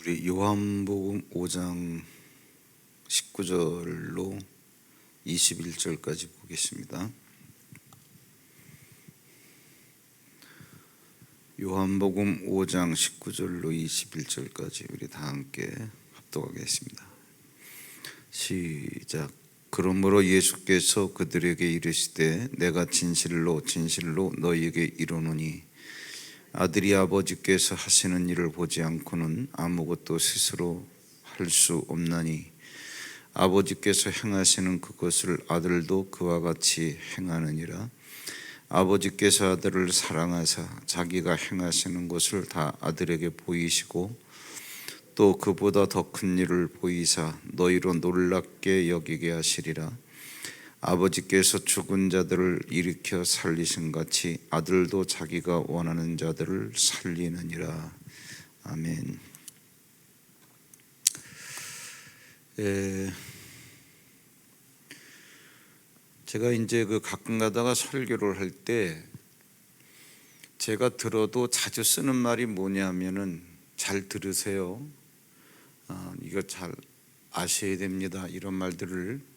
우리 요한복음 5장 19절로 21절까지 보겠습니다. 요한복음 5장 19절로 21절까지 우리 다 함께 합독하겠습니다. 시작. 그러므로 예수께서 그들에게 이르시되 내가 진실로 진실로 너희에게 이르노니 아들이 아버지께서 하시는 일을 보지 않고는 아무것도 스스로 할 수 없나니 아버지께서 행하시는 그것을 아들도 그와 같이 행하느니라. 아버지께서 아들을 사랑하사 자기가 행하시는 것을 다 아들에게 보이시고 또 그보다 더 큰 일을 보이사 너희로 놀랍게 여기게 하시리라. 아버지께서 죽은 자들을 일으켜 살리신 같이 아들도 자기가 원하는 자들을 살리느니라. 아멘. 제가 이제 가끔 가다가 설교를 할 때 제가 들어도 자주 쓰는 말이 뭐냐면은 잘 들으세요. 이거 잘 아셔야 됩니다. 이런 말들을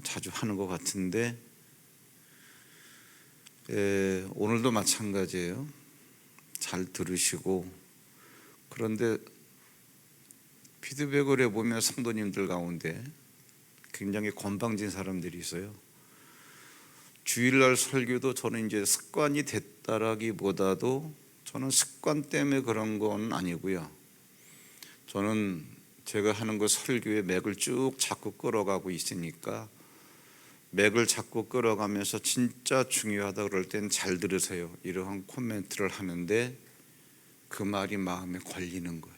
자주 하는 것 같은데 오늘도 마찬가지예요. 잘 들으시고, 그런데 피드백을 해보면 성도님들 가운데 굉장히 건방진 사람들이 있어요. 주일날 설교도 저는 이제 습관이 됐다라기보다도 저는 습관 때문에 그런 건 아니고요. 저는 제가 하는 그 설교의 맥을 쭉 자꾸 끌어가고 있으니까 맥을 자꾸 끌어가면서 진짜 중요하다 그럴 땐 잘 들으세요, 이러한 코멘트를 하는데 그 말이 마음에 걸리는 거예요.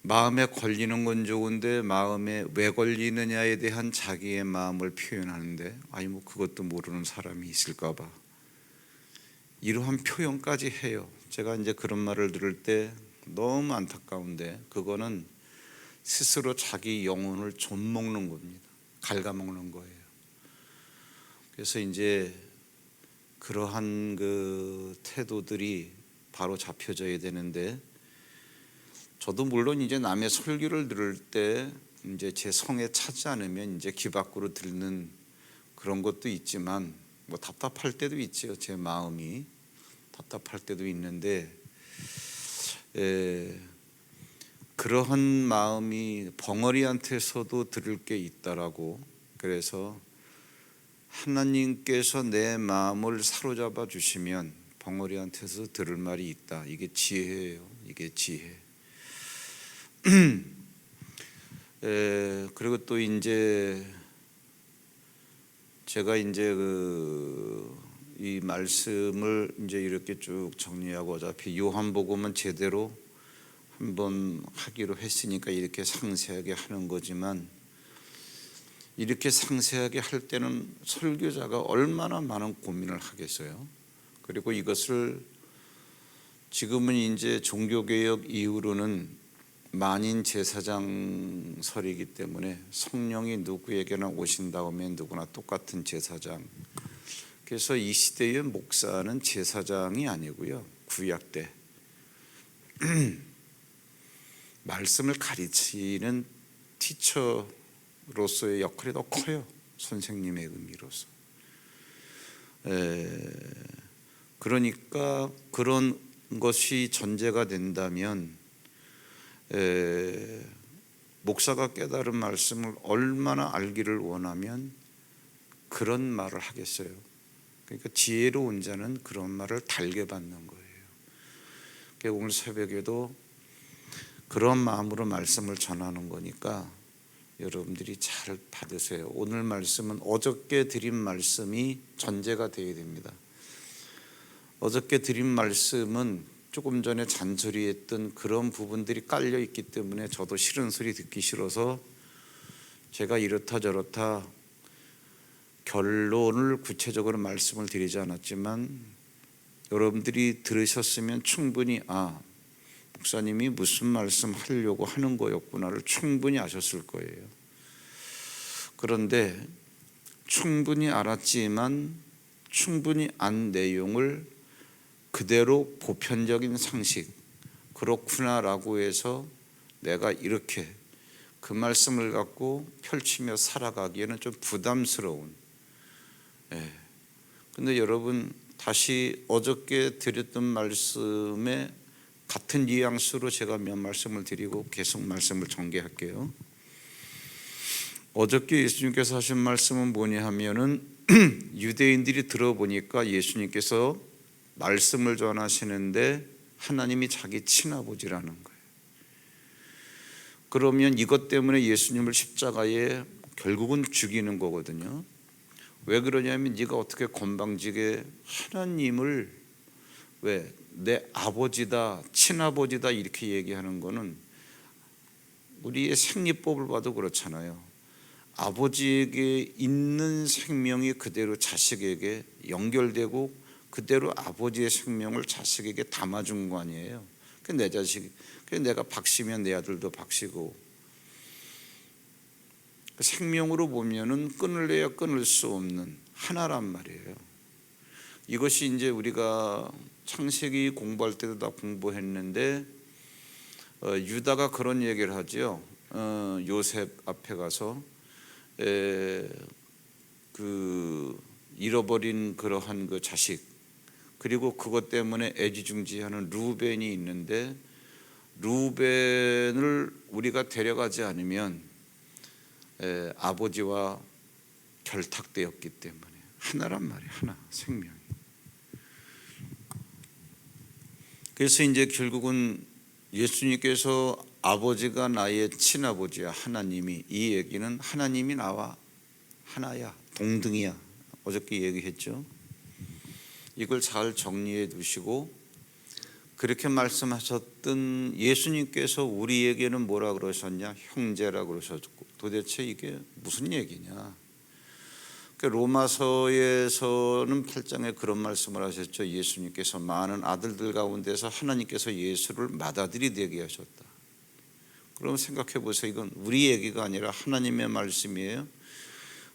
마음에 걸리는 건 좋은데 마음에 왜 걸리느냐에 대한 자기의 마음을 표현하는데 뭐 그것도 모르는 사람이 있을까 봐 이러한 표현까지 해요. 제가 이제 그런 말을 들을 때 너무 안타까운데 그거는 스스로 자기 영혼을 좀먹는 겁니다. 갉아먹는 거예요. 그래서 이제 그러한 그 태도들이 바로 잡혀져야 되는데, 저도 물론 이제 남의 설교를 들을 때 이제 제 성에 차지 않으면 이제 귀 밖으로 듣는 그런 것도 있지만 뭐 답답할 때도 있죠. 제 마음이 답답할 때도 있는데 그러한 마음이 벙어리한테서도 들을 게 있다라고. 그래서 하나님께서 내 마음을 사로잡아 주시면 벙어리한테서 들을 말이 있다. 이게 지혜예요. 이게 지혜. 그리고 또 이제 제가 이제 이 말씀을 이제 이렇게 쭉 정리하고, 어차피 요한복음은 제대로 한번 하기로 했으니까 이렇게 상세하게 하는 거지만, 이렇게 상세하게 할 때는 설교자가 얼마나 많은 고민을 하겠어요. 그리고 이것을 지금은 이제 종교개혁 이후로는 만인 제사장설이기 때문에 성령이 누구에게나 오신 다음에 누구나 똑같은 제사장. 그래서 이 시대의 목사는 제사장이 아니고요, 구약 때 말씀을 가르치는 티처로서의 역할이 더 커요. 선생님의 의미로서. 그러니까 그런 것이 전제가 된다면 목사가 깨달은 말씀을 얼마나 알기를 원하면 그런 말을 하겠어요. 그러니까 지혜로운 자는 그런 말을 달게 받는 거예요. 그러니까 오늘 새벽에도 그런 마음으로 말씀을 전하는 거니까 여러분들이 잘 받으세요. 오늘 말씀은 어저께 드린 말씀이 전제가 되어야 됩니다. 어저께 드린 말씀은 조금 전에 잔소리했던 그런 부분들이 깔려 있기 때문에 저도 싫은 소리 듣기 싫어서 제가 이렇다 저렇다 결론을 구체적으로 말씀을 드리지 않았지만, 여러분들이 들으셨으면 충분히 목사님이 무슨 말씀 하려고 하는 거였구나를 충분히 아셨을 거예요. 그런데 충분히 알았지만 충분히 안 내용을 그대로 보편적인 상식, 그렇구나라고 해서 내가 이렇게 그 말씀을 갖고 펼치며 살아가기에는 좀 부담스러운. 근데 여러분, 다시 어저께 드렸던 말씀에 같은 뉘앙스로 제가 몇 말씀을 드리고 계속 말씀을 전개할게요. 어저께 예수님께서 하신 말씀은 뭐냐 하면은 유대인들이 들어보니까 예수님께서 말씀을 전하시는데 하나님이 자기 친아버지라는 거예요. 그러면 이것 때문에 예수님을 십자가에 결국은 죽이는 거거든요. 왜 그러냐면 네가 어떻게 건방지게 하나님을 왜 내 아버지다, 친아버지다 이렇게 얘기하는 거는 우리의 생리법을 봐도 그렇잖아요. 아버지에게 있는 생명이 그대로 자식에게 연결되고 그대로 아버지의 생명을 자식에게 담아준 거 아니에요. 내 자식, 내가 박씨면 내 아들도 박씨고, 생명으로 보면은 끊을래야 끊을 수 없는 하나란 말이에요. 이것이 이제 우리가 창세기 공부할 때도 다 공부했는데 유다가 그런 얘기를 하죠. 요셉 앞에 가서 그 잃어버린 그러한 그 자식, 그리고 그것 때문에 애지중지하는 루벤이 있는데 루벤을 우리가 데려가지 않으면 아버지와 결탁되었기 때문에 하나란 말이에요. 하나, 생명이. 그래서 이제 결국은 예수님께서 아버지가 나의 친아버지야, 하나님이, 이 얘기는 하나님이 나와 하나야, 동등이야. 어저께 얘기했죠. 이걸 잘 정리해 두시고, 그렇게 말씀하셨던 예수님께서 우리에게는 뭐라 그러셨냐? 형제라 그러셨고, 도대체 이게 무슨 얘기냐? 로마서에서는 8장에 그런 말씀을 하셨죠. 예수님께서 많은 아들들 가운데서 하나님께서 예수를 맏아들이 되게 하셨다. 그럼 생각해 보세요. 이건 우리 얘기가 아니라 하나님의 말씀이에요.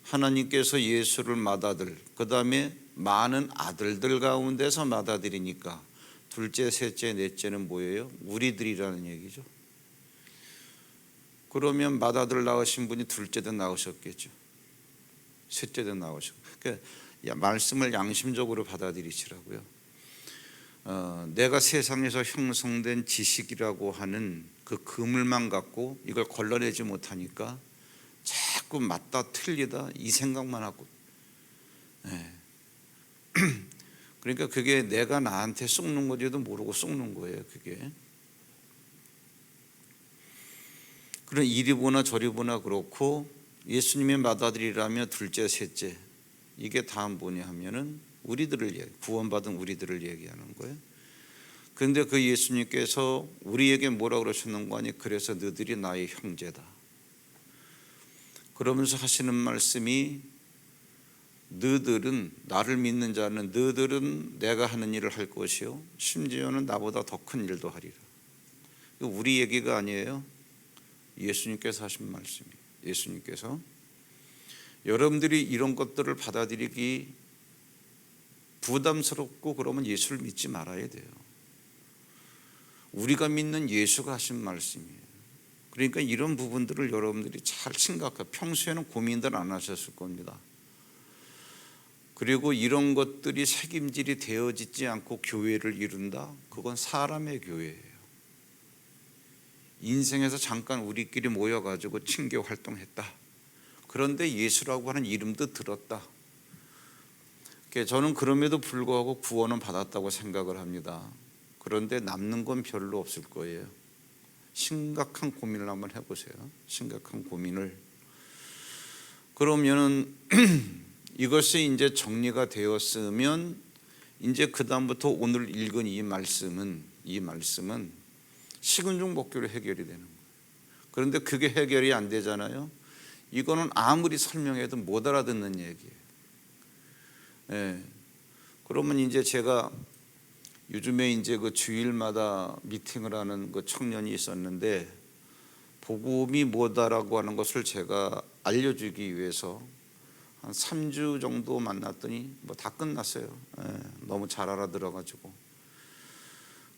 하나님께서 예수를 맏아들, 그 다음에 많은 아들들 가운데서 맏아들이니까 둘째, 셋째, 넷째는 뭐예요? 우리들이라는 얘기죠. 그러면 맏아들 낳으신 분이 둘째도 낳으셨겠죠. 셋째도 나오시고. 그러니까 말씀을 양심적으로 받아들이시라고요. 내가 세상에서 형성된 지식이라고 하는 그 그물만 갖고 이걸 걸러내지 못하니까 자꾸 맞다 틀리다 이 생각만 하고. 그러니까 그게 내가 나한테 썩는 건지도 모르고 썩는 거예요. 그게. 그런 이리 보나 저리 보나 그렇고, 예수님의 맏아들이라며 둘째, 셋째, 이게 다 뭐냐 하면은 우리들을 구원받은 우리들을 얘기하는 거예요. 그런데 그 예수님께서 우리에게 뭐라 그러셨는 거 아니? 그래서 너희들이 나의 형제다. 그러면서 하시는 말씀이, 너희들은, 나를 믿는 자는 너희들은 내가 하는 일을 할 것이요 심지어는 나보다 더 큰 일도 하리라. 이거 우리 얘기가 아니에요. 예수님께서 하신 말씀이에요. 예수님께서. 여러분들이 이런 것들을 받아들이기 부담스럽고 그러면 예수를 믿지 말아야 돼요. 우리가 믿는 예수가 하신 말씀이에요. 그러니까 이런 부분들을 여러분들이 잘 생각해. 평소에는 고민들 안 하셨을 겁니다. 그리고 이런 것들이 책임질이 되어지지 않고 교회를 이룬다? 그건 사람의 교회예요. 인생에서 잠깐 우리끼리 모여가지고 친교 활동했다. 그런데 예수라고 하는 이름도 들었다. 저는 그럼에도 불구하고 구원은 받았다고 생각을 합니다. 그런데 남는 건 별로 없을 거예요. 심각한 고민을 한번 해보세요. 심각한 고민을. 그러면은 이것이 이제 정리가 되었으면 이제 그 다음부터 오늘 읽은 이 말씀은 식은 죽 먹기로 해결이 되는 거예요. 그런데 그게 해결이 안 되잖아요. 이거는 아무리 설명해도 못 알아듣는 얘기예요. 그러면 이제 제가 요즘에 이제 그 주일마다 미팅을 하는 그 청년이 있었는데, 복음이 뭐다라고 하는 것을 제가 알려주기 위해서 한 3주 정도 만났더니 뭐 다 끝났어요. 너무 잘 알아들어가지고.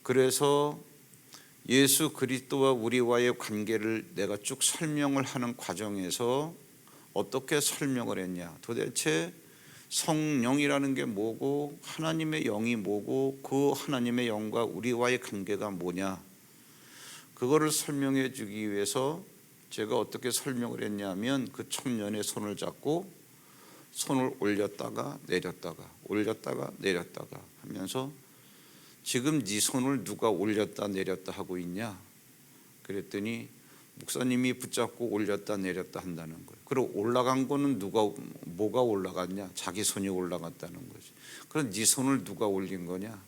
그래서 예수 그리스도와 우리와의 관계를 내가 쭉 설명을 하는 과정에서 어떻게 설명을 했냐, 도대체 성령이라는 게 뭐고 하나님의 영이 뭐고 그 하나님의 영과 우리와의 관계가 뭐냐, 그거를 설명해 주기 위해서 제가 어떻게 설명을 했냐면, 그 청년의 손을 잡고 손을 올렸다가 내렸다가 올렸다가 내렸다가 하면서, 지금 네 손을 누가 올렸다 내렸다 하고 있냐 그랬더니 목사님이 붙잡고 올렸다 내렸다 한다는 거예요. 그리고 올라간 거는 뭐가 올라갔냐? 자기 손이 올라갔다는 거지. 그럼 네 손을 누가 올린 거냐?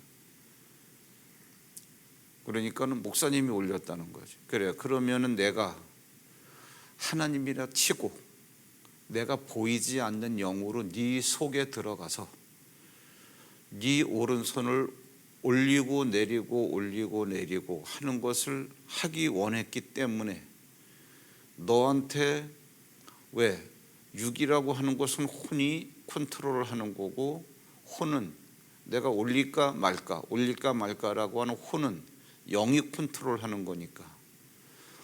그러니까는 목사님이 올렸다는 거지. 그래, 그러면은 내가 하나님이라 치고 내가 보이지 않는 영으로 네 속에 들어가서 네 오른손을 올리고 내리고 올리고 내리고 하는 것을 하기 원했기 때문에, 너한테 왜 육이라고 하는 것은 혼이 컨트롤을 하는 거고, 혼은 내가 올릴까 말까라고 하는 혼은 영이 컨트롤하는 거니까,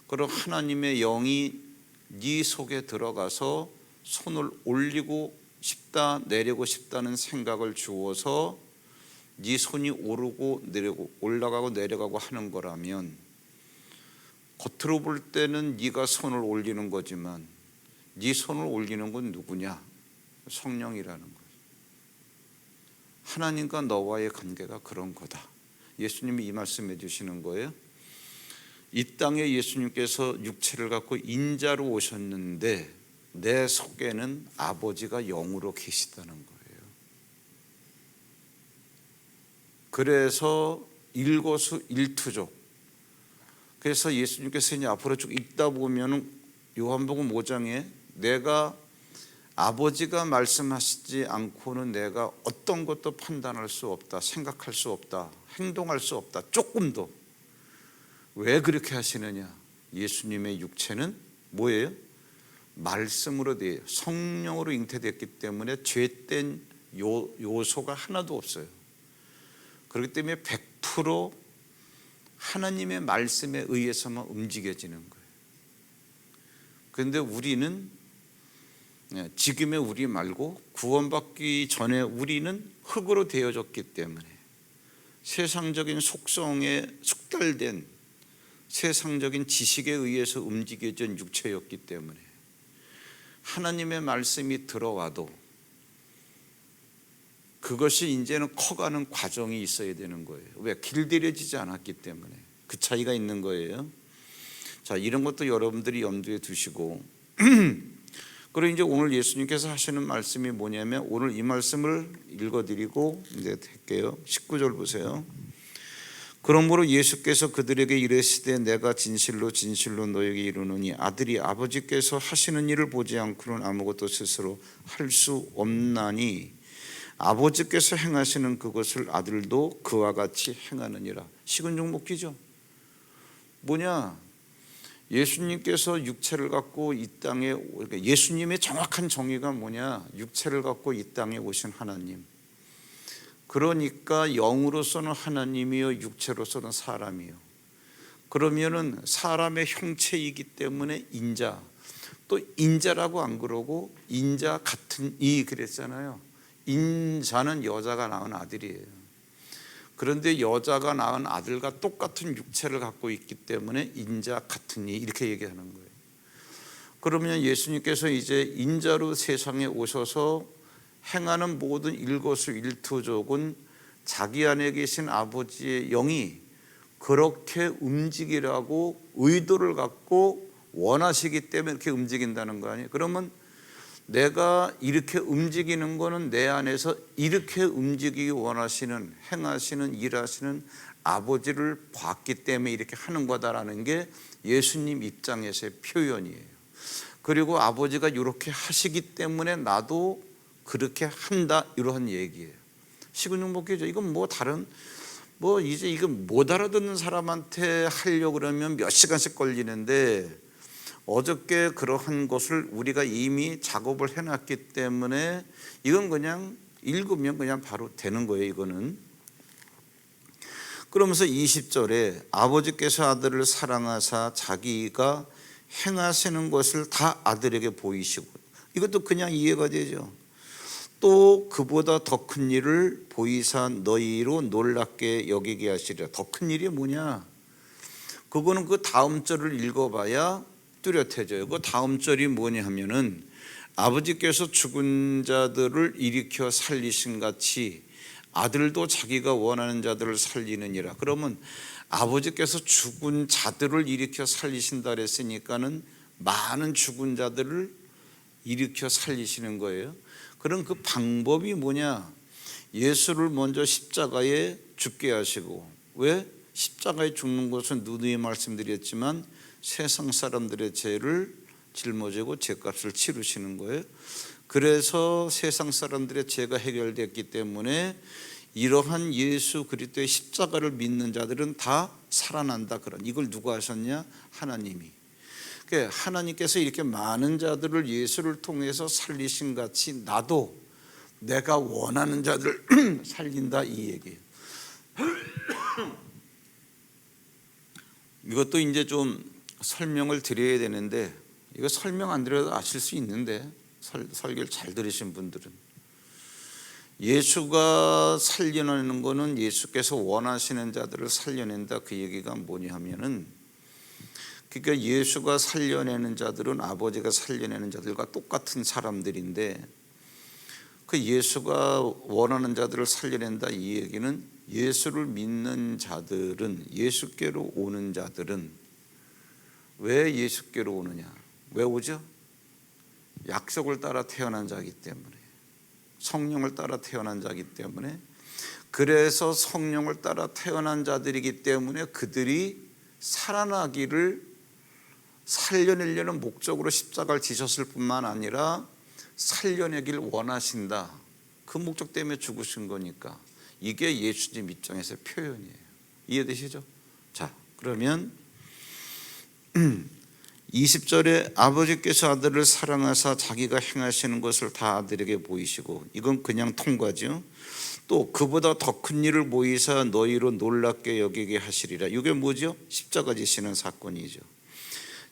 그럼 하나님의 영이 네 속에 들어가서 손을 올리고 싶다 내리고 싶다는 생각을 주어서 네 손이 오르고 내리고 올라가고 내려가고 하는 거라면, 겉으로 볼 때는 네가 손을 올리는 거지만 네 손을 올리는 건 누구냐? 성령이라는 거예요. 하나님과 너와의 관계가 그런 거다. 예수님이 이 말씀해 주시는 거예요. 이 땅에 예수님께서 육체를 갖고 인자로 오셨는데 내 속에는 아버지가 영으로 계시다는 거예요. 그래서 일거수일투족. 그래서 예수님께서 이제 앞으로 쭉 읽다 보면 요한복음 5장에 내가 아버지가 말씀하시지 않고는 내가 어떤 것도 판단할 수 없다, 생각할 수 없다, 행동할 수 없다, 조금도. 왜 그렇게 하시느냐? 예수님의 육체는 뭐예요? 말씀으로 되어 성령으로 잉태됐기 때문에 죄된 요소가 하나도 없어요. 그렇기 때문에 100% 하나님의 말씀에 의해서만 움직여지는 거예요. 그런데 우리는 지금의 우리 말고 구원받기 전에 우리는 흙으로 되어졌기 때문에 세상적인 속성에 숙달된 세상적인 지식에 의해서 움직여진 육체였기 때문에 하나님의 말씀이 들어와도 그것이 이제는 커가는 과정이 있어야 되는 거예요. 왜? 길들여지지 않았기 때문에. 그 차이가 있는 거예요. 자, 이런 것도 여러분들이 염두에 두시고 그리고 이제 오늘 예수님께서 하시는 말씀이 뭐냐면, 오늘 이 말씀을 읽어드리고 이제 할게요. 19절 보세요. 그러므로 예수께서 그들에게 이르시되 내가 진실로 진실로 너에게 이르노니 아들이 아버지께서 하시는 일을 보지 않고는 아무것도 스스로 할 수 없나니 아버지께서 행하시는 그것을 아들도 그와 같이 행하느니라. 식은죽 먹기죠. 뭐냐? 예수님께서 육체를 갖고 이 땅에, 예수님의 정확한 정의가 뭐냐? 육체를 갖고 이 땅에 오신 하나님. 그러니까 영으로서는 하나님이요 육체로서는 사람이요. 그러면은 사람의 형체이기 때문에 인자. 또 인자라고 안 그러고 인자 같은 이 그랬잖아요. 인자는 여자가 낳은 아들이에요. 그런데 여자가 낳은 아들과 똑같은 육체를 갖고 있기 때문에 인자 같은 이 이렇게 얘기하는 거예요. 그러면 예수님께서 이제 인자로 세상에 오셔서 행하는 모든 일거수일투족은 자기 안에 계신 아버지의 영이 그렇게 움직이라고 의도를 갖고 원하시기 때문에 이렇게 움직인다는 거 아니에요? 그러면 내가 이렇게 움직이는 거는 내 안에서 이렇게 움직이기 원하시는, 행하시는, 일하시는 아버지를 봤기 때문에 이렇게 하는 거다라는 게 예수님 입장에서의 표현이에요. 그리고 아버지가 이렇게 하시기 때문에 나도 그렇게 한다, 이러한 얘기예요. 식은죽 먹기죠. 이건 뭐 다른 이제 이거 못 알아듣는 사람한테 하려고 그러면 몇 시간씩 걸리는데, 어저께 그러한 것을 우리가 이미 작업을 해놨기 때문에 이건 그냥 읽으면 그냥 바로 되는 거예요. 이거는. 그러면서 20절에 아버지께서 아들을 사랑하사 자기가 행하시는 것을 다 아들에게 보이시고, 이것도 그냥 이해가 되죠. 또 그보다 더 큰 일을 보이사 너희로 놀랍게 여기게 하시리라. 더 큰 일이 뭐냐? 그거는 그 다음 절을 읽어봐야 뚜렷해져요. 그 다음 절이 뭐냐 하면은 아버지께서 죽은 자들을 일으켜 살리신 같이 아들도 자기가 원하는 자들을 살리느니라. 그러면 아버지께서 죽은 자들을 일으켜 살리신다 그랬으니까는 많은 죽은 자들을 일으켜 살리시는 거예요. 그럼 그 방법이 뭐냐? 예수를 먼저 십자가에 죽게 하시고, 왜? 십자가에 죽는 것은 누누이 말씀드렸지만 세상 사람들의 죄를 짊어지고 죄값을 치르시는 거예요. 그래서 세상 사람들의 죄가 해결됐기 때문에 이러한 예수 그리스도의 십자가를 믿는 자들은 다 살아난다. 그런 이걸 누가 하셨냐? 하나님이. 그러니까 하나님께서 이렇게 많은 자들을 예수를 통해서 살리신 같이 나도 내가 원하는 자들 살린다, 이 얘기예요. 이것도 이제 좀 설명을 드려야 되는데, 이거 설명 안 드려도 아실 수 있는데, 설교를 잘 들으신 분들은 예수가 살려내는 거는 예수께서 원하시는 자들을 살려낸다, 그 얘기가 뭐냐 하면은, 그러니까 예수가 살려내는 자들은 아버지가 살려내는 자들과 똑같은 사람들인데, 그 예수가 원하는 자들을 살려낸다, 이 얘기는 예수를 믿는 자들은, 예수께로 오는 자들은 왜 예수께로 오느냐? 왜 오죠? 약속을 따라 태어난 자이기 때문에, 성령을 따라 태어난 자이기 때문에, 그래서 성령을 따라 태어난 자들이기 때문에 그들이 살아나기를 살려내려는 목적으로 십자가를 지셨을 뿐만 아니라 살려내길 원하신다. 그 목적 때문에 죽으신 거니까 이게 예수님 입장에서의 표현이에요. 이해되시죠? 자, 그러면 20절에 아버지께서 아들을 사랑하사 자기가 행하시는 것을 다 아들에게 보이시고, 이건 그냥 통과죠. 또 그보다 더 큰 일을 보이사 너희로 놀랍게 여기게 하시리라. 이게 뭐죠? 십자가 지시는 사건이죠.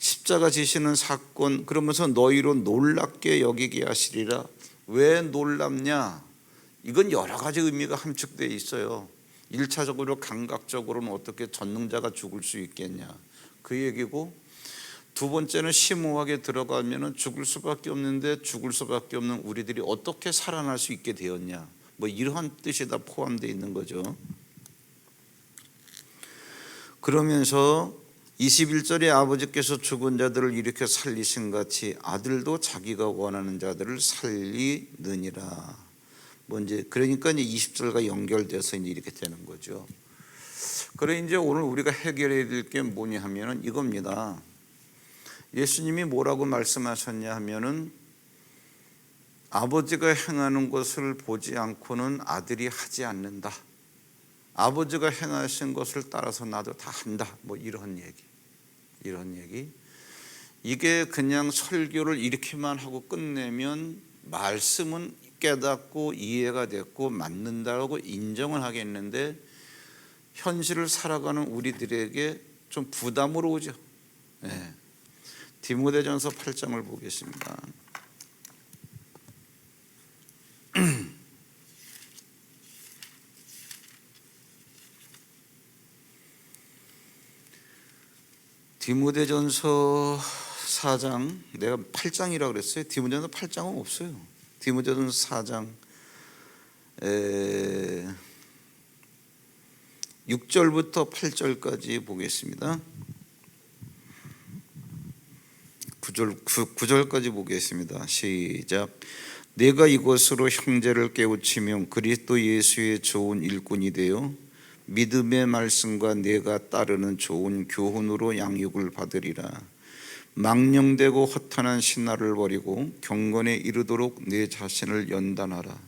십자가 지시는 사건, 그러면서 너희로 놀랍게 여기게 하시리라. 왜 놀랍냐? 이건 여러 가지 의미가 함축되어 있어요. 1차적으로 감각적으로는 어떻게 전능자가 죽을 수 있겠냐, 그 얘기고, 두 번째는 심오하게 들어가면 죽을 수밖에 없는데 죽을 수밖에 없는 우리들이 어떻게 살아날 수 있게 되었냐, 뭐 이러한 뜻이 다 포함되어 있는 거죠. 그러면서 21절에 아버지께서 죽은 자들을 일으켜 살리신 같이 아들도 자기가 원하는 자들을 살리느니라. 뭐 이제 그러니까 이제 20절과 연결돼서 이제 이렇게 되는 거죠. 그래 이제 오늘 우리가 해결해야 될 게 뭐냐 하면은 이겁니다. 예수님이 뭐라고 말씀하셨냐 하면은 아버지가 행하는 것을 보지 않고는 아들이 하지 않는다. 아버지가 행하신 것을 따라서 나도 다 한다. 뭐 이런 얘기. 이게 그냥 설교를 이렇게만 하고 끝내면 말씀은 깨닫고 이해가 됐고 맞는다고 인정을 하겠는데, 현실을 살아가는 우리들에게 좀 부담으로 오죠. 네. 디모데전서 8장을 보겠습니다. 디모데전서 4장, 내가 8장이라고 그랬어요. 디모데전서 8장은 없어요. 디모데전서 4장 6절부터 8절까지 보겠습니다. 9절까지 보겠습니다. 시작. 내가 이것으로 형제를 깨우치며 그리스도 예수의 좋은 일꾼이 되어 믿음의 말씀과 내가 따르는 좋은 교훈으로 양육을 받으리라. 망령되고 허탄한 신화를 버리고 경건에 이르도록 내 자신을 연단하라.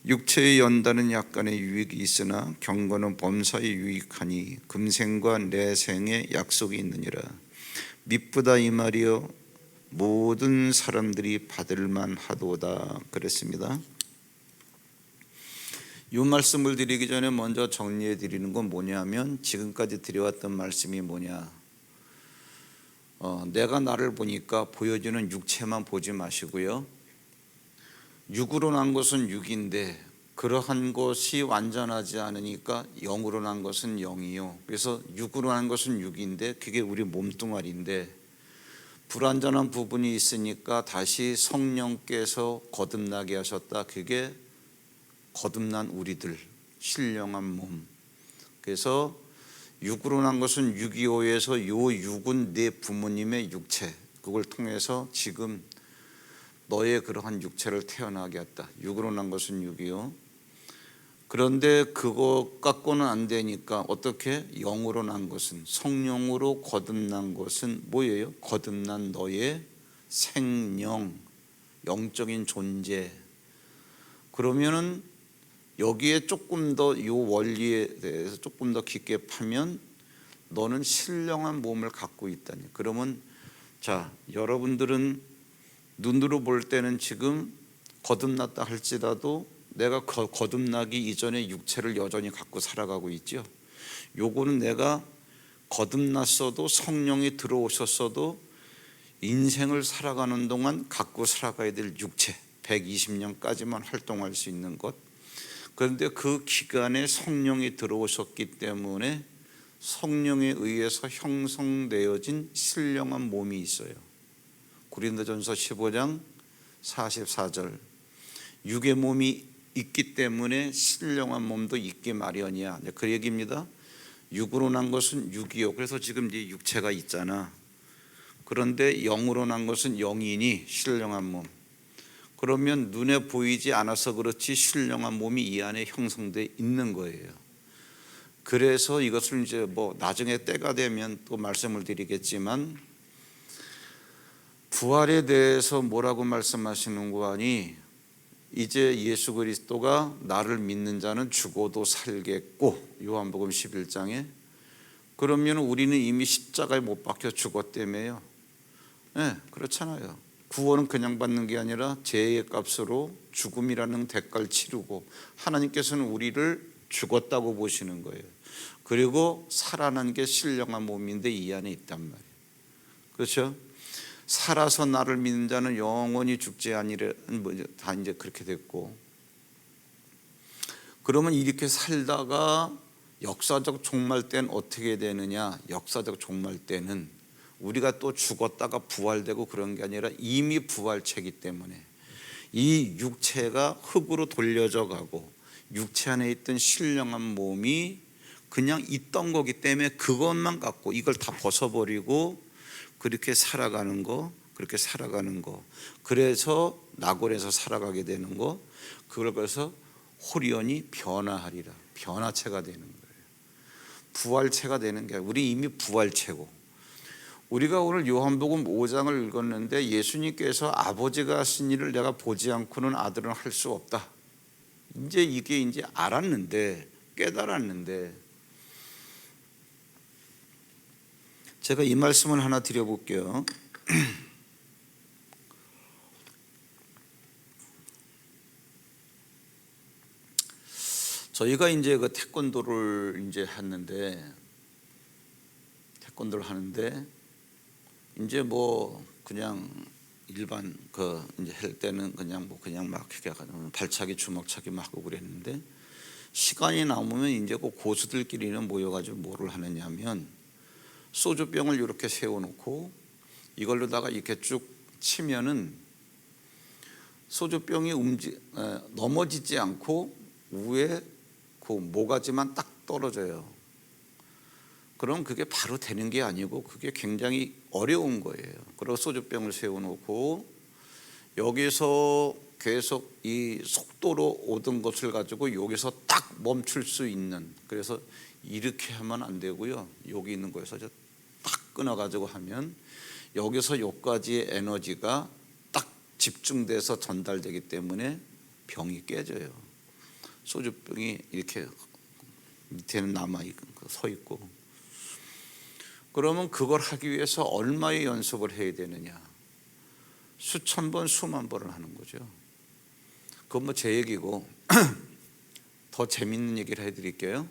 육체의 연단은 약간의 유익이 있으나 경건은 범사에 유익하니 금생과 내생에 약속이 있느니라. 미쁘다 이 말이여 모든 사람들이 받을만 하도다. 그랬습니다. 이 말씀을 드리기 전에 먼저 정리해 드리는 건 뭐냐면, 지금까지 드려왔던 말씀이 뭐냐, 내가 나를 보니까 보여지는 육체만 보지 마시고요, 육으로 난 것은 육인데 그러한 것이 완전하지 않으니까 영으로 난 것은 영이요, 그래서 육으로 난 것은 육인데 그게 우리 몸뚱아리인데 불완전한 부분이 있으니까 다시 성령께서 거듭나게 하셨다. 그게 거듭난 우리들, 신령한 몸. 그래서 육으로 난 것은 625에서 요 육은 네 부모님의 육체, 그걸 통해서 지금 너의 그러한 육체를 태어나게 했다. 육으로 난 것은 6이요. 그런데 그거 갖고는 안 되니까 어떻게? 영으로 난 것은, 성령으로 거듭난 것은 뭐예요? 거듭난 너의 생령, 영적인 존재. 그러면은 여기에 조금 더 이 원리에 대해서 조금 더 깊게 파면 너는 신령한 몸을 갖고 있다니. 그러면 자, 여러분들은 눈으로 볼 때는 지금 거듭났다 할지라도 내가 거듭나기 이전에 육체를 여전히 갖고 살아가고 있죠. 요거는 내가 거듭났어도 성령이 들어오셨어도 인생을 살아가는 동안 갖고 살아가야 될 육체, 120년까지만 활동할 수 있는 것. 그런데 그 기간에 성령이 들어오셨기 때문에 성령에 의해서 형성되어진 신령한 몸이 있어요. 고린도전서 15장 44절, 육의 몸이 있기 때문에 신령한 몸도 있기 마련이야. 그 얘기입니다. 육으로 난 것은 육이요. 그래서 지금 네 육체가 있잖아. 그런데 영으로 난 것은 영이니 신령한 몸. 그러면 눈에 보이지 않아서 그렇지 신령한 몸이 이 안에 형성되어 있는 거예요. 그래서 이것을 이제 뭐 나중에 때가 되면 또 말씀을 드리겠지만, 부활에 대해서 뭐라고 말씀하시는 거 아니, 이제 예수 그리스도가 나를 믿는 자는 죽어도 살겠고, 요한복음 11장에. 그러면 우리는 이미 십자가에 못 박혀 죽었다며요. 네, 그렇잖아요. 구원은 그냥 받는 게 아니라 죄의 값으로 죽음이라는 대가를 치르고 하나님께서는 우리를 죽었다고 보시는 거예요. 그리고 살아난 게 신령한 몸인데 이 안에 있단 말이에요. 그렇죠? 살아서 나를 믿는 자는 영원히 죽지 아니라, 다 이제 그렇게 됐고. 그러면 이렇게 살다가 역사적 종말 때는 어떻게 되느냐? 역사적 종말 때는 우리가 또 죽었다가 부활되고 그런 게 아니라 이미 부활체이기 때문에 이 육체가 흙으로 돌려져 가고 육체 안에 있던 신령한 몸이 그냥 있던 거기 때문에 그것만 갖고 이걸 다 벗어버리고 그렇게 살아가는 거, 그렇게 살아가는 거. 그래서 낙원에서 살아가게 되는 거. 그걸 그래서 호련히 변화하리라. 변화체가 되는 거예요. 부활체가 되는 게 아니라 우리 이미 부활체고. 우리가 오늘 요한복음 5장을 읽었는데 예수님께서 아버지가 하신 일을 내가 보지 않고는 아들은 할 수 없다. 이제 이게 이제 알았는데, 깨달았는데, 제가 이 말씀을 하나 드려볼게요. 저희가 이제 그 태권도를 이제 했는데, 태권도를 하는데 이제 뭐 그냥 일반 그 이제 할 때는 그냥 뭐 그냥 막 발차기 주먹차기 막 하고 그랬는데, 시간이 남으면 이제 그 고수들끼리는 모여가지고 뭐를 하느냐면 소주병을 이렇게 세워놓고 이걸로다가 이렇게 쭉 치면은 소주병이 넘어지지 않고 위에 그 모가지만 딱 떨어져요. 그럼 그게 바로 되는 게 아니고 그게 굉장히 어려운 거예요. 그리고 소주병을 세워놓고 여기서 계속 이 속도로 오던 것을 가지고 여기서 딱 멈출 수 있는, 그래서 이렇게 하면 안 되고요. 여기 있는 거에서 딱 끊어가지고 하면 여기서 여기까지의 에너지가 딱 집중돼서 전달되기 때문에 병이 깨져요. 소주병이 이렇게 밑에는 남아 서 있고. 그러면 그걸 하기 위해서 얼마의 연습을 해야 되느냐? 수천 번, 수만 번을 하는 거죠. 그건 뭐 제 얘기고 더 재밌는 얘기를 해드릴게요.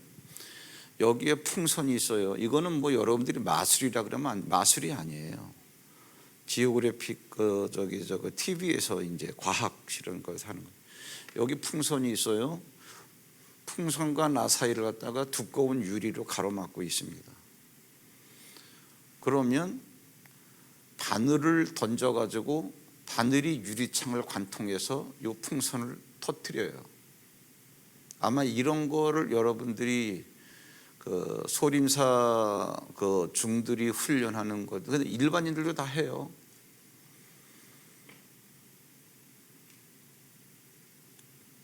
여기에 풍선이 있어요. 이거는 뭐 여러분들이 마술이라 그러면 마술이 아니에요. 지오그래픽 TV에서 이제 과학 이런 걸 하는 거예요. 여기 풍선이 있어요. 풍선과 나 사이를 갖다가 두꺼운 유리로 가로막고 있습니다. 그러면 바늘을 던져가지고 바늘이 유리창을 관통해서 이 풍선을 터뜨려요. 아마 이런 거를 여러분들이 그 소림사 그 중들이 훈련하는 것, 근데 일반인들도 다 해요.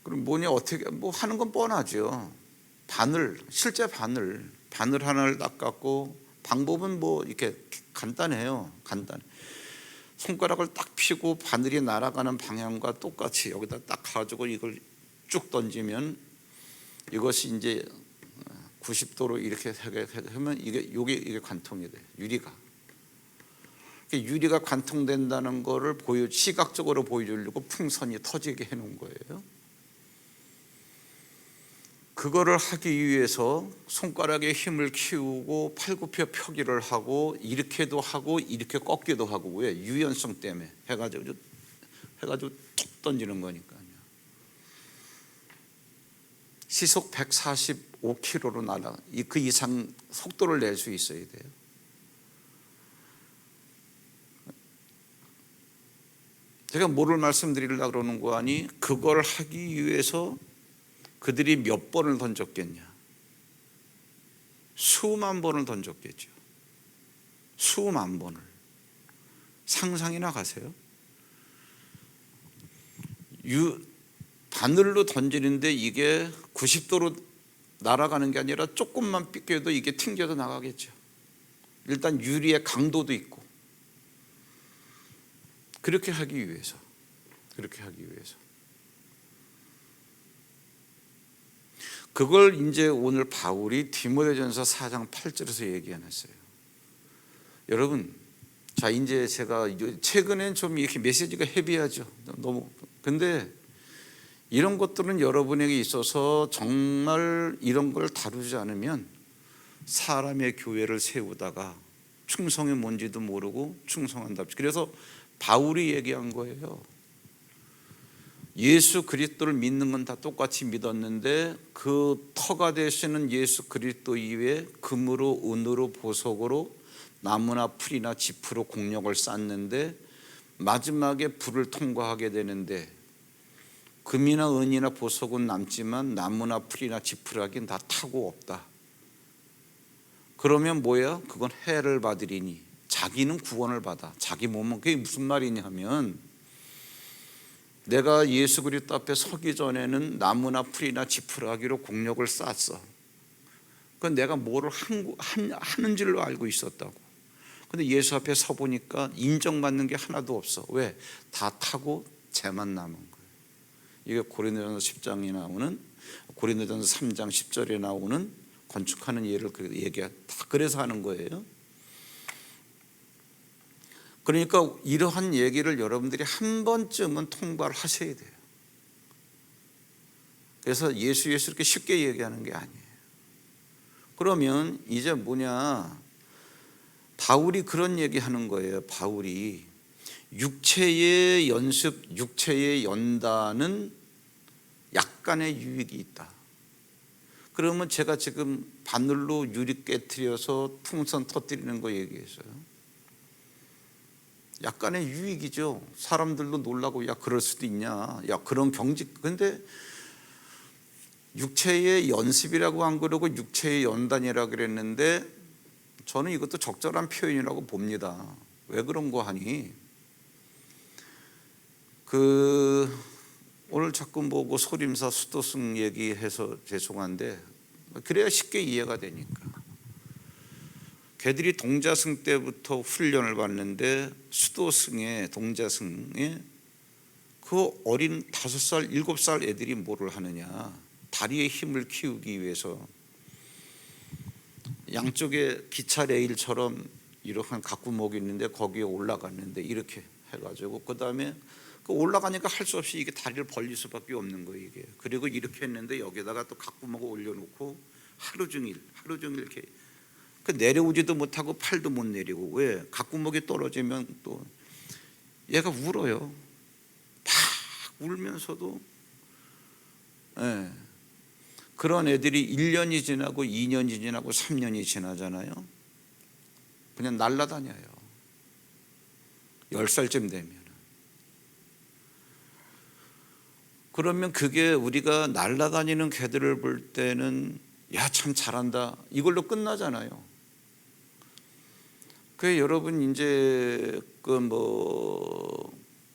그럼 뭐냐, 어떻게 뭐 하는 건 뻔하죠. 바늘, 실제 바늘 하나를 딱 갖고, 방법은 뭐 이렇게 간단해요. 손가락을 딱 펴고 바늘이 날아가는 방향과 똑같이 여기다 딱 가지고 이걸 쭉 던지면 이것이 이제 90도로 이렇게 하면 이게 관통이 돼요. 유리가 관통된다는 거를 시각적으로 보여주려고 풍선이 터지게 해놓은 거예요. 그거를 하기 위해서 손가락에 힘을 키우고 팔굽혀 펴기를 하고 이렇게도 하고 이렇게 꺾기도 하고, 왜? 유연성 때문에 해가지고 툭 던지는 거니까요. 시속 145km로 날아, 그 이상 속도를 낼 수 있어야 돼요. 제가 뭐를 말씀드리려고 그러는 거 아니, 그걸 하기 위해서 그들이 몇 번을 던졌겠냐? 수만 번을 던졌겠죠. 수만 번을. 상상이나 가세요. 바늘로 던지는데 이게 90도로 날아가는 게 아니라 조금만 삐껴도 이게 튕겨서 나가겠죠. 일단 유리의 강도도 있고. 그렇게 하기 위해서. 그걸 이제 오늘 바울이 디모데전서 4장 8절에서 얘기해놨어요. 여러분, 자, 이제 제가 최근엔 좀 이렇게 메시지가 헤비하죠. 너무. 근데 이런 것들은 여러분에게 있어서 정말 이런 걸 다루지 않으면 사람의 교회를 세우다가 충성이 뭔지도 모르고 충성한답시고. 그래서 바울이 얘기한 거예요. 예수 그리스도를 믿는 건 다 똑같이 믿었는데 그 터가 되시는 예수 그리스도 이외에 금으로 은으로 보석으로 나무나 풀이나 짚으로 공력을 쌓는데 마지막에 불을 통과하게 되는데 금이나 은이나 보석은 남지만 나무나 풀이나 짚으라긴 다 타고 없다. 그러면 뭐야? 그건 해를 받으리니 자기는 구원을 받아. 자기 몸은. 그게 무슨 말이냐면, 내가 예수 그리스도 앞에 서기 전에는 나무나 풀이나 짚으라기로 공력을 쌓았어. 그건 내가 뭐를 하는 줄로 알고 있었다고. 근데 예수 앞에 서 보니까 인정받는 게 하나도 없어. 왜? 다 타고 재만 남은 거예요. 이게 고린도전서 10장에 나오는, 고린도전서 3장 10절에 나오는 건축하는 예를 다 그래서 하는 거예요. 그러니까 이러한 얘기를 여러분들이 한 번쯤은 통과를 하셔야 돼요. 그래서 예수 이렇게 쉽게 얘기하는 게 아니에요. 그러면 이제 뭐냐, 바울이 그런 얘기하는 거예요. 바울이 육체의 연습, 육체의 연단은 약간의 유익이 있다. 그러면 제가 지금 바늘로 유리 깨트려서 풍선 터뜨리는 거 얘기했어요. 약간의 유익이죠. 사람들도 놀라고, 야, 그럴 수도 있냐, 야, 그런 경직. 근데 육체의 연습이라고 안 그러고 육체의 연단이라고 그랬는데 저는 이것도 적절한 표현이라고 봅니다. 왜 그런 거 하니, 오늘 자꾸 뭐고 소림사 수도승 얘기해서 죄송한데, 그래야 쉽게 이해가 되니까. 걔들이 동자승 때부터 훈련을 받는데 수도승에, 동자승에 그 어린 5살, 7살 애들이 뭐를 하느냐, 다리의 힘을 키우기 위해서 양쪽에 기차 레일처럼 이렇게 가꾸목이 있는데 거기에 올라갔는데 이렇게 해가지고 그 다음에 올라가니까 할 수 없이 이게 다리를 벌릴 수밖에 없는 거예요 이게. 그리고 이렇게 했는데 여기다가 또 각구먹을 올려놓고 하루 종일 이렇게 내려오지도 못하고 팔도 못 내리고. 왜? 각구먹이 떨어지면 또 얘가 울어요. 막 울면서도. 예. 그런 애들이 1년이 지나고 2년이 지나고 3년이 지나잖아요. 그냥 날아다녀요. 10살쯤 되면. 그러면 그게 우리가 날아다니는 개들을 볼 때는 야, 참 잘한다 이걸로 끝나잖아요. 그 여러분 이제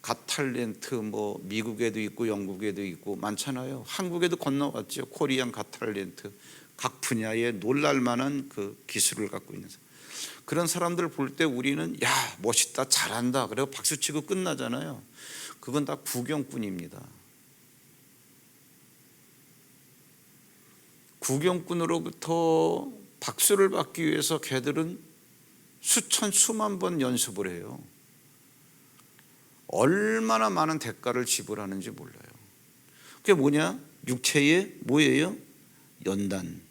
갓탤런트 미국에도 있고 영국에도 있고 많잖아요. 한국에도 건너왔죠. 코리안 갓탤런트. 각 분야에 놀랄만한 그 기술을 갖고 있는 사람. 그런 사람들 볼 때 우리는 야, 멋있다 잘한다 그리고 박수치고 끝나잖아요. 그건 다 구경꾼입니다. 구경꾼으로부터 박수를 받기 위해서 개들은 수천 수만 번 연습을 해요. 얼마나 많은 대가를 지불하는지 몰라요. 그게 뭐냐? 육체의 뭐예요? 연단.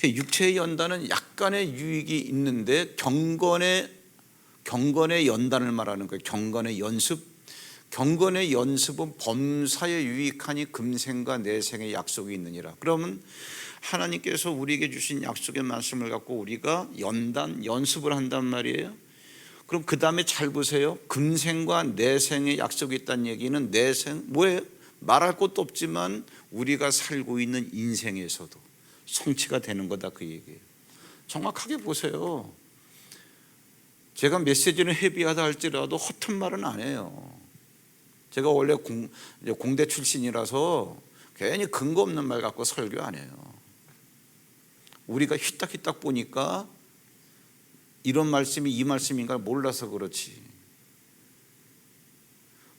육체의 연단은 약간의 유익이 있는데 경건의 연단을 말하는 거예요. 경건의 연습. 경건의 연습은 범사에 유익하니 금생과 내생의 약속이 있느니라. 그러면 하나님께서 우리에게 주신 약속의 말씀을 갖고 우리가 연습을 한단 말이에요. 그럼 그 다음에 잘 보세요. 금생과 내생의 약속이 있다는 얘기는 내생 뭐예요? 말할 것도 없지만 우리가 살고 있는 인생에서도 성취가 되는 거다 그 얘기예요. 정확하게 보세요. 제가 메시지는 헤비하다 할지라도 허튼 말은 안 해요. 제가 원래 공대 출신이라서 괜히 근거 없는 말 갖고 설교 안 해요. 우리가 휘딱휘딱 보니까 이런 말씀이 이 말씀인가 몰라서 그렇지.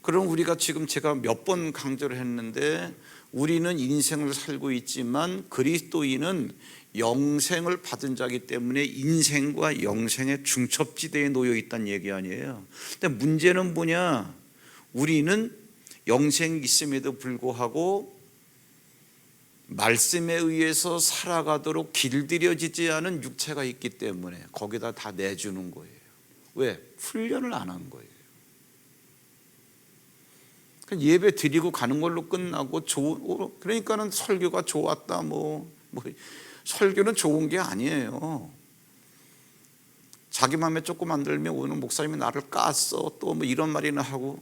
그럼 우리가 지금 제가 몇 번 강조를 했는데 우리는 인생을 살고 있지만 그리스도인은 영생을 받은 자이기 때문에 인생과 영생의 중첩지대에 놓여 있다는 얘기 아니에요. 근데 문제는 뭐냐? 우리는 영생이 있음에도 불구하고 말씀에 의해서 살아가도록 길들여지지 않은 육체가 있기 때문에 거기다 다 내주는 거예요. 왜? 훈련을 안 한 거예요. 예배 드리고 가는 걸로 끝나고 그러니까는 설교가 좋았다 설교는 좋은 게 아니에요. 자기 마음에 조금 안 들면 오늘 목사님이 나를 깠어 또 이런 말이나 하고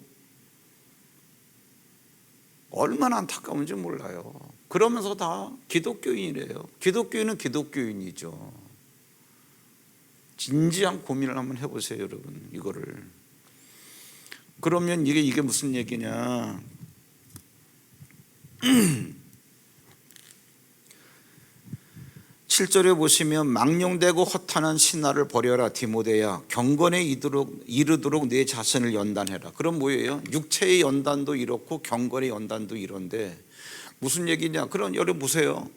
얼마나 안타까운지 몰라요. 그러면서 다 기독교인이래요. 기독교인은 기독교인이죠. 진지한 고민을 한번 해보세요, 여러분. 이거를. 그러면 이게 무슨 얘기냐? 7절에 보시면 망령되고 허탄한 신화를 버려라 디모데야 경건에 이르도록 내 자신을 연단해라. 그럼 뭐예요? 육체의 연단도 이렇고 경건의 연단도 이런데 무슨 얘기냐? 그럼 여러분 보세요.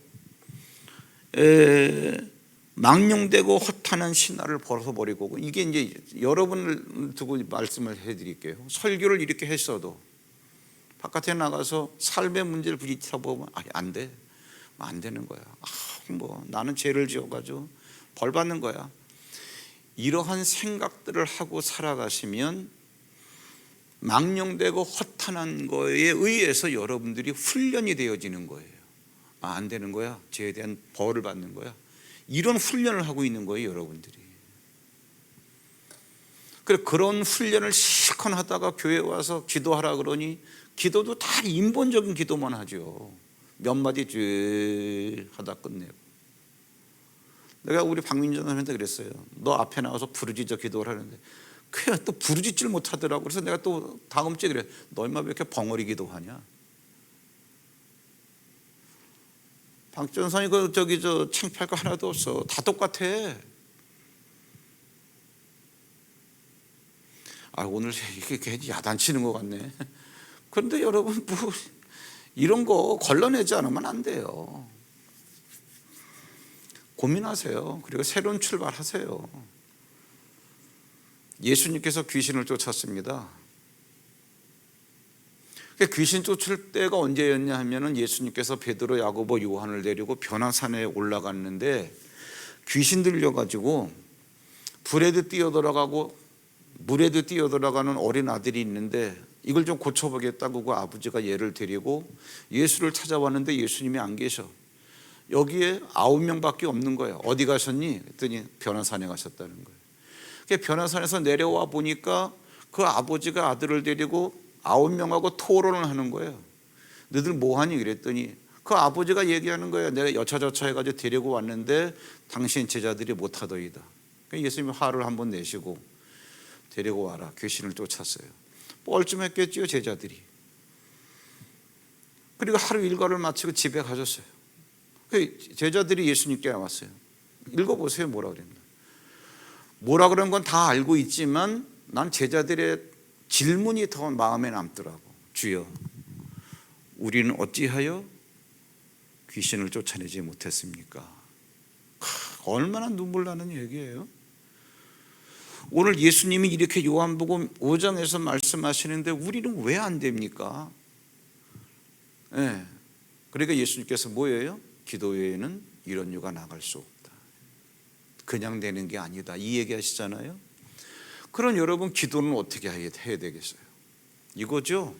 망령되고 허탄한 신화를 벗어버리고 이게 이제 여러분을 두고 말씀을 해드릴게요. 설교를 이렇게 했어도 바깥에 나가서 삶의 문제를 부딪혀 보면 안 돼. 안 되는 거야. 나는 죄를 지어가지고 벌 받는 거야. 이러한 생각들을 하고 살아가시면 망령되고 허탄한 거에 의해서 여러분들이 훈련이 되어지는 거예요. 안 되는 거야. 죄에 대한 벌을 받는 거야. 이런 훈련을 하고 있는 거예요, 여러분들이. 그런 훈련을 실컷 하다가 교회 와서 기도하라 그러니 기도도 다 인본적인 기도만 하죠. 몇 마디 쭉 하다 끝내고. 내가 우리 박민준 선생님한테 그랬어요. 너 앞에 나와서 부르짖어 기도를 하는데 그냥 또 부르짖질 못하더라고. 그래서 내가 또 다음 주에 그래. 너 인마 왜 이렇게 벙어리 기도하냐? 박준 선생님 창피할 거 하나도 없어. 다 똑같아. 오늘 이게 괜히 야단치는 것 같네. 그런데 여러분 이런 거 걸러내지 않으면 안 돼요. 고민하세요. 그리고 새로운 출발하세요. 예수님께서 귀신을 쫓았습니다. 귀신 쫓을 때가 언제였냐 하면은 예수님께서 베드로, 야고보, 요한을 데리고 변화산에 올라갔는데 귀신 들려가지고 불에도 뛰어들어가고 물에도 뛰어들어가는 어린 아들이 있는데 이걸 좀 고쳐보겠다고 그 아버지가 얘를 데리고 예수를 찾아왔는데 예수님이 안 계셔. 여기에 9명밖에 없는 거예요. 어디 가셨니? 그랬더니 변화산에 가셨다는 거예요. 변화산에서 내려와 보니까 그 아버지가 아들을 데리고 9명하고 토론을 하는 거예요. 너희들 뭐하니? 그랬더니 그 아버지가 얘기하는 거예요. 내가 여차저차 해가지고 데리고 왔는데 당신 제자들이 못하더이다. 예수님이 화를 한번 내시고 데리고 와라. 귀신을 쫓았어요. 뻘쭘했겠지요, 제자들이. 그리고 하루 일과를 마치고 집에 가셨어요. 제자들이 예수님께 나왔어요. 읽어보세요. 뭐라 그랬나. 뭐라 그런 건 다 알고 있지만 난 제자들의 질문이 더 마음에 남더라고. 주여, 우리는 어찌하여 귀신을 쫓아내지 못했습니까? 얼마나 눈물 나는 얘기예요. 오늘 예수님이 이렇게 요한복음 5장에서 말씀하시는데 우리는 왜 안 됩니까? 네. 그러니까 예수님께서 뭐예요? 기도 외에는 이런 유가 나갈 수 없다. 그냥 되는 게 아니다. 이 얘기 하시잖아요. 그럼 여러분 기도는 어떻게 해야 되겠어요? 이거죠.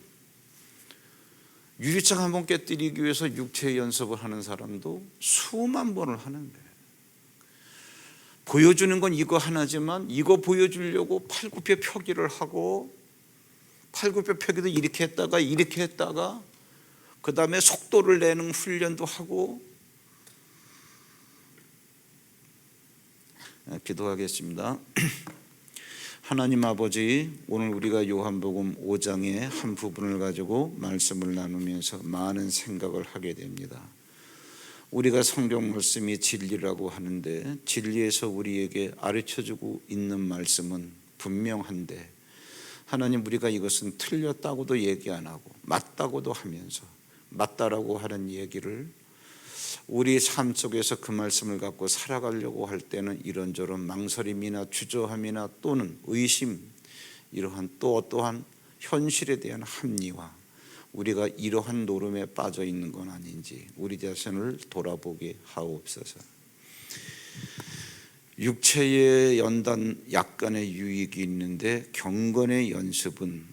유리창 한번 깨뜨리기 위해서 육체 연습을 하는 사람도 수만 번을 하는 거예요. 보여주는 건 이거 하나지만 이거 보여주려고 팔굽혀 펴기를 하고 팔굽혀 펴기도 이렇게 했다가 그 다음에 속도를 내는 훈련도 하고. 기도하겠습니다. 하나님 아버지, 오늘 우리가 요한복음 5장의 한 부분을 가지고 말씀을 나누면서 많은 생각을 하게 됩니다. 우리가 성경 말씀이 진리라고 하는데 진리에서 우리에게 가르쳐주고 있는 말씀은 분명한데 하나님, 우리가 이것은 틀렸다고도 얘기 안 하고 맞다고도 하면서 맞다라고 하는 얘기를 우리 삶 속에서 그 말씀을 갖고 살아가려고 할 때는 이런저런 망설임이나 주저함이나 또는 의심, 이러한 또 어떠한 현실에 대한 합리화, 우리가 이러한 노름에 빠져 있는 건 아닌지 우리 자신을 돌아보게 하옵소서. 육체의 연단 약간의 유익이 있는데 경건의 연습은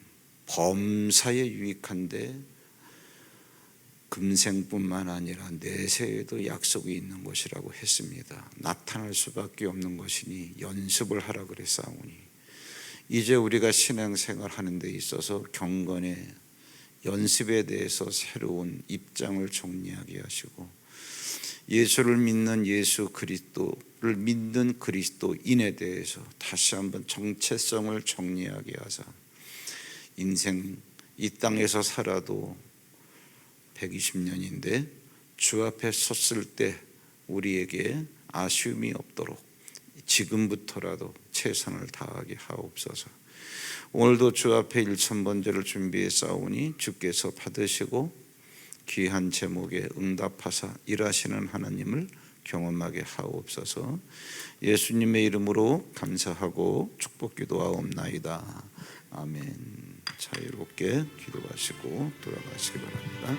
범사에 유익한데 금생뿐만 아니라 내세에도 약속이 있는 것이라고 했습니다. 나타날 수밖에 없는 것이니 연습을 하라 그랬사오니 이제 우리가 신앙생활 하는 데 있어서 경건의 연습에 대해서 새로운 입장을 정리하게 하시고 예수를 믿는 예수 그리스도를 믿는 그리스도인에 대해서 다시 한번 정체성을 정리하게 하사 인생 이 땅에서 살아도 120년인데 주 앞에 섰을 때 우리에게 아쉬움이 없도록 지금부터라도 최선을 다하게 하옵소서. 오늘도 주 앞에 1000번제를 준비해 싸우니 주께서 받으시고 귀한 제목에 응답하사 일하시는 하나님을 경험하게 하옵소서. 예수님의 이름으로 감사하고 축복 기도하옵나이다. 아멘. 자유롭게 기도하시고 돌아가시기 바랍니다.